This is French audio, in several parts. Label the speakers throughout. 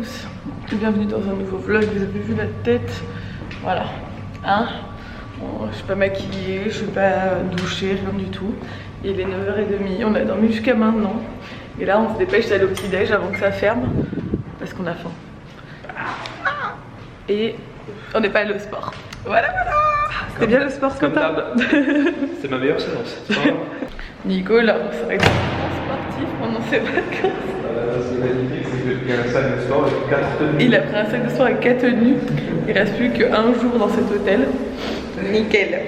Speaker 1: tous, bienvenue dans un nouveau vlog. Vous avez vu la tête, voilà, hein, bon, je suis pas maquillée, je suis pas douchée, rien du tout. Il est 9h30, on a dormi jusqu'à maintenant. Et là on se dépêche d'aller au petit déj avant que ça ferme, parce qu'on a faim. Et on n'est pas allé au sport. Voilà, voilà. C'était bien le sport comme d'hab.
Speaker 2: C'est ma meilleure séance.
Speaker 1: Nico, là, on serait sportif pendant ses vacances.
Speaker 2: C'est magnifique, c'est que j'ai pris un sac de sport avec 4 tenues.
Speaker 1: Il a pris un sac de sport avec 4 tenues. Il reste plus qu'un jour dans cet hôtel. Nickel.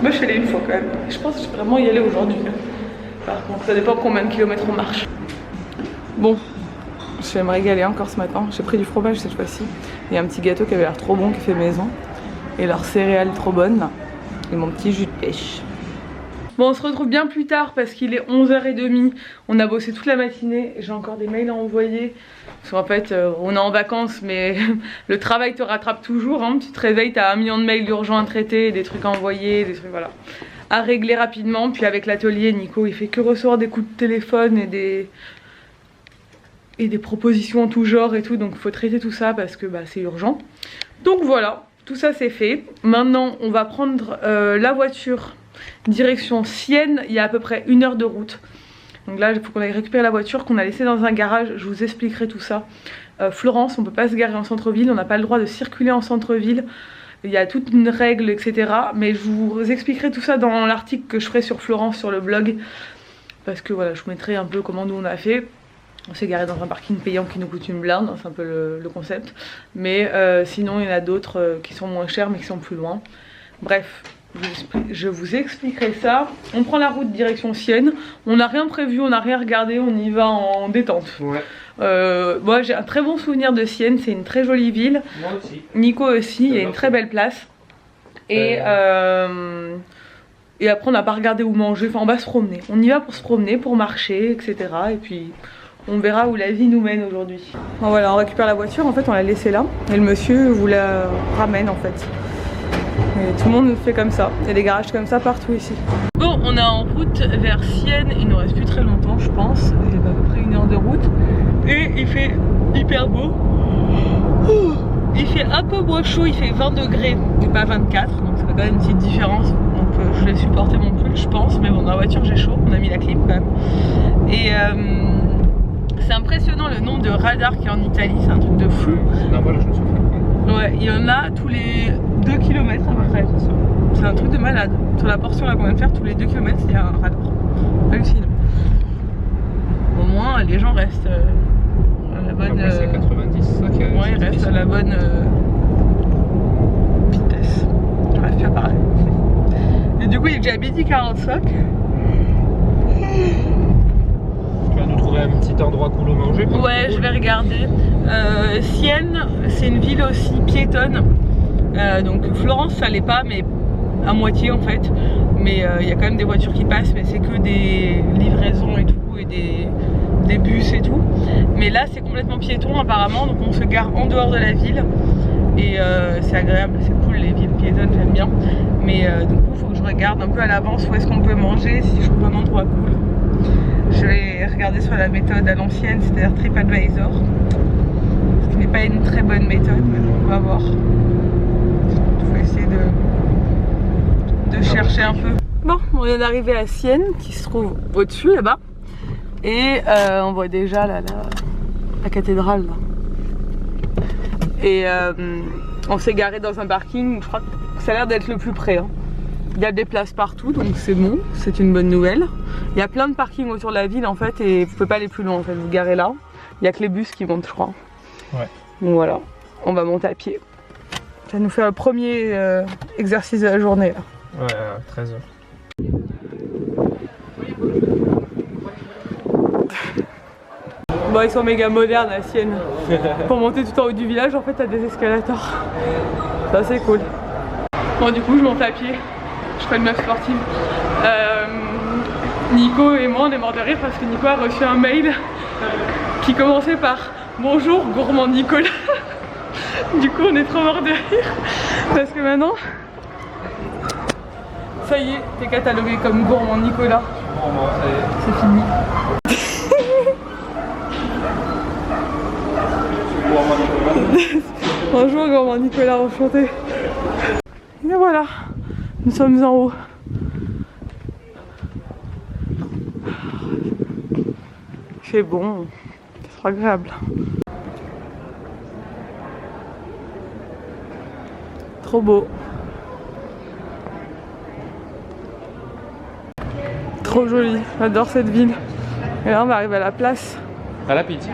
Speaker 1: Moi, je suis allée une fois quand même. Je pense que je vais vraiment y aller aujourd'hui. Par contre, ça dépend combien de kilomètres on marche. Bon, je vais me régaler encore ce matin. J'ai pris du fromage cette fois-ci. Il y a un petit gâteau qui avait l'air trop bon, qui est fait maison. Et leurs céréales trop bonnes. Et mon petit jus de pêche. Bon, on se retrouve bien plus tard parce qu'il est 11h30. On a bossé toute la matinée. J'ai encore des mails à envoyer. Parce qu'en fait, on est en vacances, mais le travail te rattrape toujours. Hein. Tu te réveilles, t'as 1 million de mails urgents à traiter, des trucs à envoyer, des trucs voilà, à régler rapidement. Puis avec l'atelier, Nico, il fait que recevoir des coups de téléphone et des propositions en tout genre et tout. Donc il faut traiter tout ça parce que bah, c'est urgent. Donc voilà, tout ça c'est fait. Maintenant, on va prendre la voiture direction Sienne. Il y a à peu près 1 heure de route. Donc là il faut qu'on aille récupérer la voiture qu'on a laissée dans un garage. Je vous expliquerai tout ça. Florence, on peut pas se garer en centre-ville. On n'a pas le droit de circuler en centre-ville. Il y a toute une règle, etc. Mais je vous expliquerai tout ça dans l'article que je ferai sur Florence sur le blog. Parce que voilà, je vous mettrai un peu comment nous on a fait. On s'est garé dans un parking payant qui nous coûte une blinde. C'est un peu le concept. Mais sinon il y en a d'autres qui sont moins chers mais qui sont plus loin. Bref. Je vous expliquerai ça. On prend la route direction Sienne. On n'a rien prévu, on n'a rien regardé, on y va en détente. Ouais. Moi j'ai un très bon souvenir de Sienne, c'est une très jolie ville.
Speaker 2: Moi aussi.
Speaker 1: Nico aussi, il y a une très belle place. Et après on n'a pas regardé où manger, enfin on va se promener. On y va pour se promener, pour marcher, etc. Et puis on verra où la vie nous mène aujourd'hui. Bon, voilà, on récupère la voiture, en fait on l'a laissée là. Et le monsieur vous la ramène en fait. Et tout le monde fait comme ça, il y a des garages comme ça partout ici. Bon, on est en route vers Sienne, il nous reste plus très longtemps je pense. Il y a à peu près 1 heure de route. Et il fait hyper beau. Il fait un peu moins chaud, il fait 20 degrés et pas 24. Donc ça fait quand même une petite différence. Donc je vais supporter mon pull je pense. Mais bon, dans la voiture j'ai chaud, on a mis la clim quand même. Et c'est impressionnant le nombre de radars qu'il y a en Italie, c'est un truc de fou.
Speaker 2: Non, voilà, je me suis fait.
Speaker 1: Ouais, il y en a tous les 2 km à peu près. C'est un truc de malade. Sur la portion là qu'on vient de faire, tous les 2 km il y a un radar. Hallucinant. Au moins les gens restent à la bonne.
Speaker 2: Après, c'est 90.
Speaker 1: Ouais, ils restent à la bonne vitesse. J'arrive plus à parler. Et du coup il est déjà midi 45.
Speaker 2: Tu vas nous trouver un petit endroit cool où manger.
Speaker 1: Ouais, je vais regarder. Sienne, c'est une ville aussi piétonne. Donc Florence ça l'est pas, mais à moitié en fait. Mais il y a quand même des voitures qui passent, mais c'est que des livraisons et tout, et des bus et tout. Mais là c'est complètement piéton apparemment, donc on se gare en dehors de la ville. Et c'est agréable, c'est cool les villes piétonnes, j'aime bien. Mais du coup il faut que je regarde un peu à l'avance où est-ce qu'on peut manger, si je trouve un endroit cool. Je vais regarder sur la méthode à l'ancienne, c'est-à-dire TripAdvisor. Ce qui n'est pas une très bonne méthode, mais on va voir. Il faut essayer de chercher un peu. Bon, on vient d'arriver à Sienne, qui se trouve au-dessus là-bas. Et on voit déjà là, la cathédrale. Là. Et on s'est garé dans un parking, je crois que ça a l'air d'être le plus près. Hein. Il y a des places partout, donc c'est bon, c'est une bonne nouvelle. Il y a plein de parkings autour de la ville en fait, et vous pouvez pas aller plus loin en fait, vous garez là. Il y a que les bus qui montent je crois.
Speaker 2: Ouais.
Speaker 1: Donc voilà, on va monter à pied. Ça nous fait le premier exercice de la journée là.
Speaker 2: Ouais, 13 h.
Speaker 1: Bon, ils sont méga modernes à Sienne. Pour monter tout en haut du village, en fait, t'as des escalators. Ça, c'est cool. Bon, du coup, je monte à pied. Je ferai une meuf sportive. Nico et moi, on est morts de rire parce que Nico a reçu un mail qui commençait par « Bonjour, gourmand Nicolas ». Du coup, on est trop morts de rire parce que maintenant, ça y est, t'es catalogué comme gourmand Nicolas. C'est fini. Bonjour gourmand Nicolas, enchanté. Et voilà, nous sommes en haut. Il fait bon, c'est agréable. Trop beau. Trop joli, j'adore cette ville. Et là on va arriver à la place.
Speaker 2: À la pizza.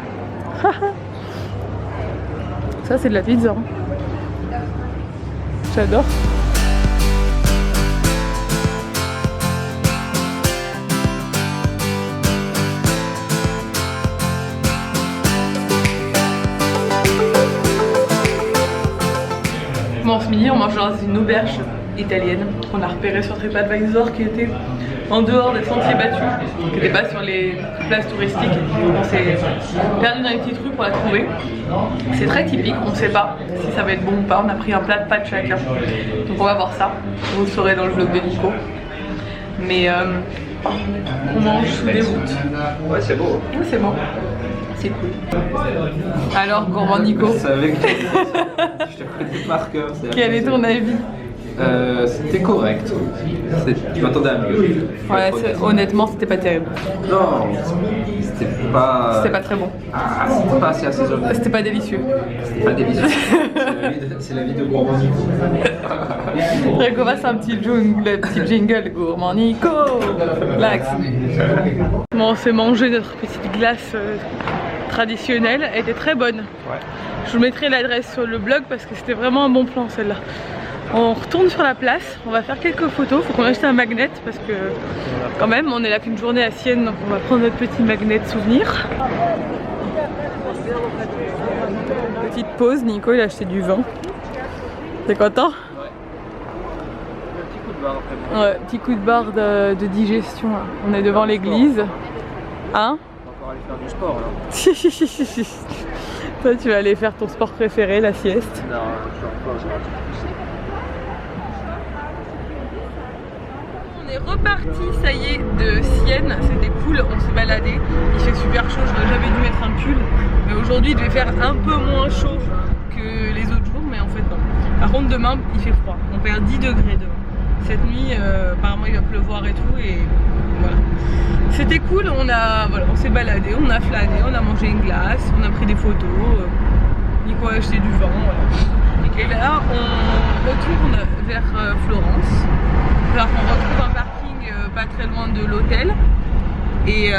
Speaker 1: Ça c'est de la pizza. Hein. J'adore. Bon, ce midi on mange dans une auberge italienne qu'on a repérée sur TripAdvisor qui était en dehors des sentiers battus, qui n'était pas sur les places touristiques. On s'est perdu dans les petits trucs pour la trouver. C'est très typique, on ne sait pas si ça va être bon ou pas. On a pris un plat de pâtes chacun. Donc on va voir ça. Vous le saurez dans le vlog de Nico. Mais on mange sous des voûtes.
Speaker 2: Ouais, c'est beau.
Speaker 1: Ouais, c'est bon. C'est cool. Alors, gourmand Nico,
Speaker 2: Je savais que je te connais par cœur.
Speaker 1: quel est ton avis?
Speaker 2: C'était correct. Je m'attendais à mieux.
Speaker 1: Ouais, honnêtement, c'était pas terrible.
Speaker 2: Non, c'était pas.
Speaker 1: C'était pas très bon.
Speaker 2: Ah, c'était pas assez assaisonné.
Speaker 1: C'était pas délicieux.
Speaker 2: C'était pas délicieux. C'est la vie de gourmand Nico.
Speaker 1: On passe un petit jingle gourmand Nico. Relax. Bon, on s'est mangé notre petite glace traditionnelle. Elle était très bonne.
Speaker 2: Ouais.
Speaker 1: Je vous mettrai l'adresse sur le blog parce que c'était vraiment un bon plan celle-là. On retourne sur la place, on va faire quelques photos, faut qu'on achète un magnet parce que quand même on est là qu'une journée à Sienne, donc on va prendre notre petit magnet de souvenir. Petite pause, Nico il a acheté du vin. T'es content?
Speaker 2: Ouais. Un petit coup de barre après.
Speaker 1: Ouais, petit coup de barre de digestion là. On est devant l'église. Hein?
Speaker 2: On va encore aller faire du sport là.
Speaker 1: Toi tu vas aller faire ton sport préféré, la sieste.
Speaker 2: Non, je suis en pause.
Speaker 1: On est reparti, ça y est, de Sienne, c'était cool, on s'est baladé, il fait super chaud, j'aurais jamais dû mettre un pull, mais aujourd'hui il devait faire un peu moins chaud que les autres jours, mais en fait non. Par contre demain il fait froid, on perd 10 degrés demain. Cette nuit apparemment il va pleuvoir et tout, et voilà. C'était cool, on s'est baladé, on a flâné, on a mangé une glace, on a pris des photos, Nico a acheté du vin, voilà. Et là on retourne vers Florence. Alors on retrouve un parking pas très loin de l'hôtel et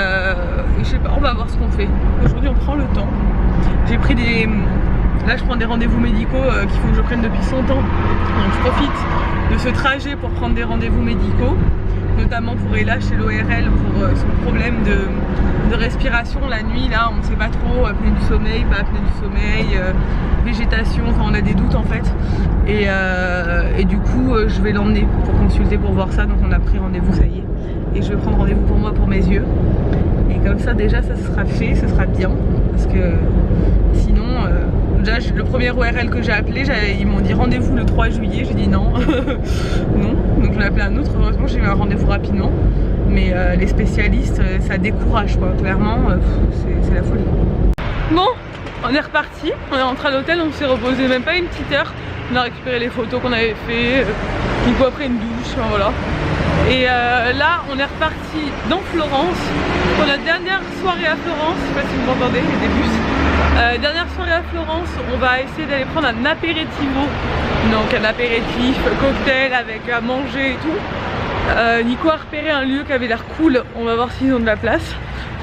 Speaker 1: je sais pas, on va voir ce qu'on fait. Aujourd'hui on prend le temps. J'ai pris là je prends des rendez-vous médicaux qu'il faut que je prenne depuis 100 ans. Donc je profite de ce trajet pour prendre des rendez-vous médicaux, notamment pour Ella chez l'ORL pour son problème de respiration la nuit. Là on ne sait pas trop, apnée du sommeil, pas apnée du sommeil, végétation, enfin on a des doutes en fait. Et du coup je vais l'emmener pour consulter pour voir ça, donc on a pris rendez-vous, ça y est. Et je vais prendre rendez-vous pour moi pour mes yeux. Et comme ça déjà ça sera fait, ça sera bien. Parce que sinon, déjà le premier ORL que j'ai appelé, ils m'ont dit rendez-vous le 3 juillet, j'ai dit non. Non, donc je l'ai appelé un autre, heureusement j'ai eu un rendez-vous rapidement. Mais les spécialistes, ça décourage quoi, clairement, c'est la folie. Bon, on est reparti, on est rentré à l'hôtel, on s'est reposé même pas une petite heure. On a récupéré les photos qu'on avait fait, Nico après une douche, enfin, voilà. Et là on est reparti dans Florence pour la dernière soirée à Florence, je sais pas si vous m'entendez, il y a des bus. Dernière soirée à Florence, on va essayer d'aller prendre un apéritivo, donc un apéritif, cocktail avec à manger et tout. Nico a repéré un lieu qui avait l'air cool, on va voir s'ils ont de la place.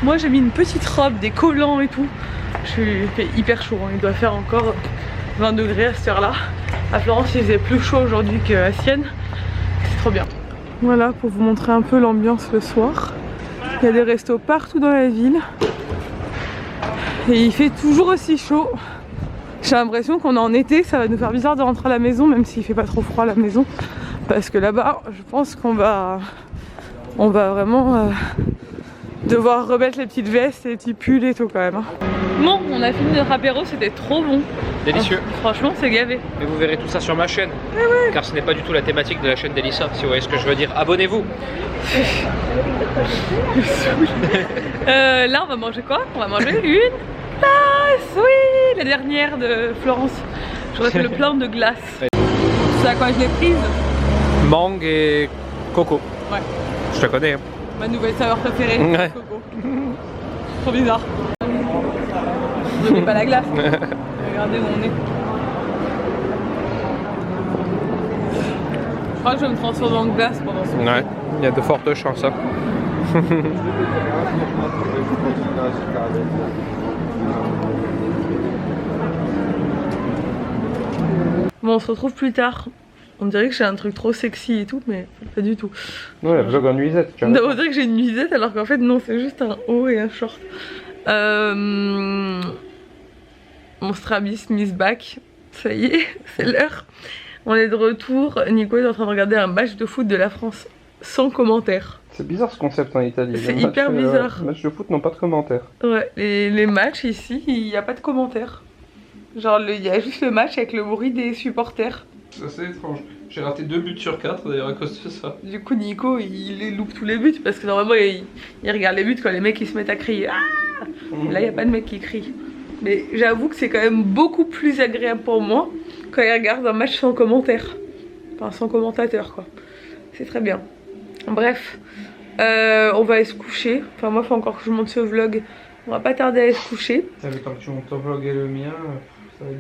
Speaker 1: Moi j'ai mis une petite robe, des collants et tout. Il fait hyper chaud, hein. Il doit faire encore 20 degrés à cette heure là. À Florence il faisait plus chaud aujourd'hui qu'à Sienne, c'est trop bien. Voilà pour vous montrer un peu l'ambiance le soir. Il y a des restos partout dans la ville. Et il fait toujours aussi chaud. J'ai l'impression qu'on est en été, ça va nous faire bizarre de rentrer à la maison, même s'il fait pas trop froid à la maison. Parce que là-bas, je pense qu'on va vraiment devoir remettre les petites vestes et les petits pulls et tout quand même. Bon, on a fini notre apéro, c'était trop bon.
Speaker 2: Délicieux.
Speaker 1: Franchement, c'est gavé.
Speaker 2: Mais vous verrez tout ça sur ma chaîne. Car ce n'est pas du tout la thématique de la chaîne d'Elissa, si vous voyez ce que je veux dire. Abonnez-vous.
Speaker 1: Là, on va manger quoi? On va manger une tasse, oui, la dernière de Florence. J'aurais fait le plein de glace. Tu sais à quoi je l'ai prise?
Speaker 2: Mangue et coco.
Speaker 1: Ouais.
Speaker 2: Je te connais. Hein.
Speaker 1: Ma nouvelle saveur préférée,
Speaker 2: Ouais.
Speaker 1: coco. Trop bizarre. Je ne mets pas la glace. Regardez où on est. Je crois que je vais me transformer en glace pendant ce moment.
Speaker 2: Ouais, il y a de fortes chances. Hein.
Speaker 1: Bon, on se retrouve plus tard. On dirait que j'ai un truc trop sexy et tout, mais pas du tout.
Speaker 2: Ouais, la vlog en nuisette, tu vois.
Speaker 1: On dirait que j'ai une nuisette alors qu'en fait non, c'est juste un haut et un short. Mon strabisme is back. Ça y est, c'est l'heure. On est de retour. Nico est en train de regarder un match de foot de la France sans commentaire.
Speaker 2: C'est bizarre ce concept en Italie.
Speaker 1: C'est hyper bizarre.
Speaker 2: Les matchs de foot n'ont pas de commentaires.
Speaker 1: Ouais, les matchs ici, il n'y a pas de commentaires. Genre, il y a juste le match avec le bruit des supporters.
Speaker 2: C'est assez étrange. J'ai raté 2 buts sur 4 d'ailleurs à cause de ça.
Speaker 1: Du coup, Nico, il loupe tous les buts parce que normalement, il regarde les buts quand les mecs ils se mettent à crier. Ah, là, il n'y a pas de mec qui crie. Mais j'avoue que c'est quand même beaucoup plus agréable pour moi quand il regarde un match sans commentaire. Enfin, sans commentateur, quoi. C'est très bien. Bref, on va aller se coucher. Enfin, moi, il faut encore que je monte ce vlog. On va pas tarder à aller se coucher.
Speaker 2: Ça fait tant que tu montes ton vlog et le mien.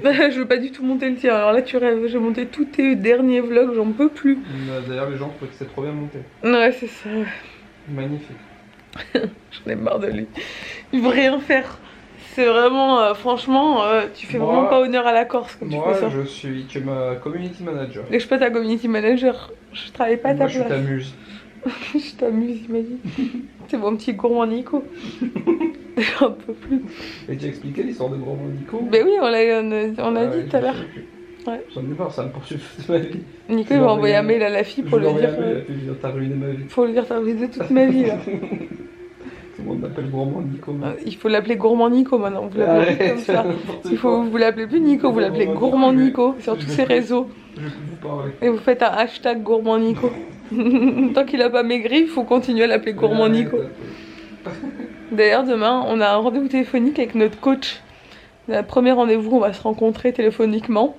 Speaker 1: Je veux pas du tout monter le tien. Alors là, tu rêves. J'ai monté tous tes derniers vlogs, j'en peux plus.
Speaker 2: D'ailleurs, les gens trouvent que c'est trop bien monté.
Speaker 1: Ouais, c'est ça.
Speaker 2: Magnifique.
Speaker 1: J'en ai marre de lui. Il veut rien faire. C'est vraiment, franchement, tu fais vraiment pas honneur à la Corse quand tu fais ça.
Speaker 2: Moi, tu es ma community manager.
Speaker 1: Et je suis pas ta community manager. Je travaille pas à ta place.
Speaker 2: Je t'amuse.
Speaker 1: Je t'amuse, il m'a dit. C'est mon petit gourmand Nico. J'en peux plus.
Speaker 2: Et tu as expliqué l'histoire de gourmand Nico?
Speaker 1: Ben oui, on a dit tout à l'heure. Ouais.
Speaker 2: J'en ai marre, ça me poursuit toute ma vie.
Speaker 1: Nico il va envoyer un mail à la fille pour lui dire.
Speaker 2: T'as ruiné ma vie.
Speaker 1: Faut lui dire t'as ruiné toute ma vie là.
Speaker 2: Tout le monde m'appelle gourmand Nico.
Speaker 1: Il faut l'appeler gourmand Nico maintenant. Vous l'appelez comme ça. Vous l'appelez plus Nico, vous l'appelez gourmand Nico sur tous ses réseaux.
Speaker 2: Je vais plus vous parler.
Speaker 1: Et vous faites un hashtag gourmand Nico. Tant qu'il a pas maigri, il faut continuer à l'appeler gourmand Nico. D'ailleurs, demain, on a un rendez-vous téléphonique avec notre coach. Le premier rendez-vous, on va se rencontrer téléphoniquement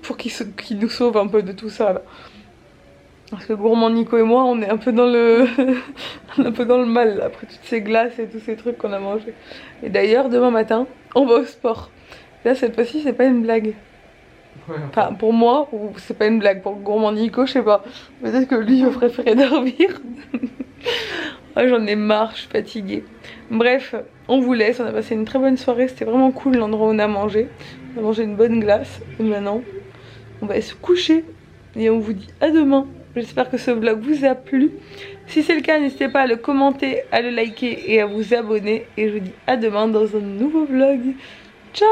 Speaker 1: pour qu'il nous sauve un peu de tout ça. Là. Parce que gourmand Nico et moi, on est un peu dans le, un peu dans le mal là, après toutes ces glaces et tous ces trucs qu'on a mangés. Et d'ailleurs, demain matin, on va au sport. Là, cette fois-ci, c'est pas une blague.
Speaker 2: Ouais,
Speaker 1: enfin, pour moi, c'est pas une blague. Pour gourmand Nico, je sais pas. Peut-être que lui, il préférait dormir. Oh, j'en ai marre, je suis fatiguée. Bref, on vous laisse. On a passé une très bonne soirée. C'était vraiment cool l'endroit où on a mangé. On a mangé une bonne glace. Et maintenant, on va se coucher. Et on vous dit à demain. J'espère que ce vlog vous a plu. Si c'est le cas, n'hésitez pas à le commenter, à le liker et à vous abonner. Et je vous dis à demain dans un nouveau vlog. Ciao!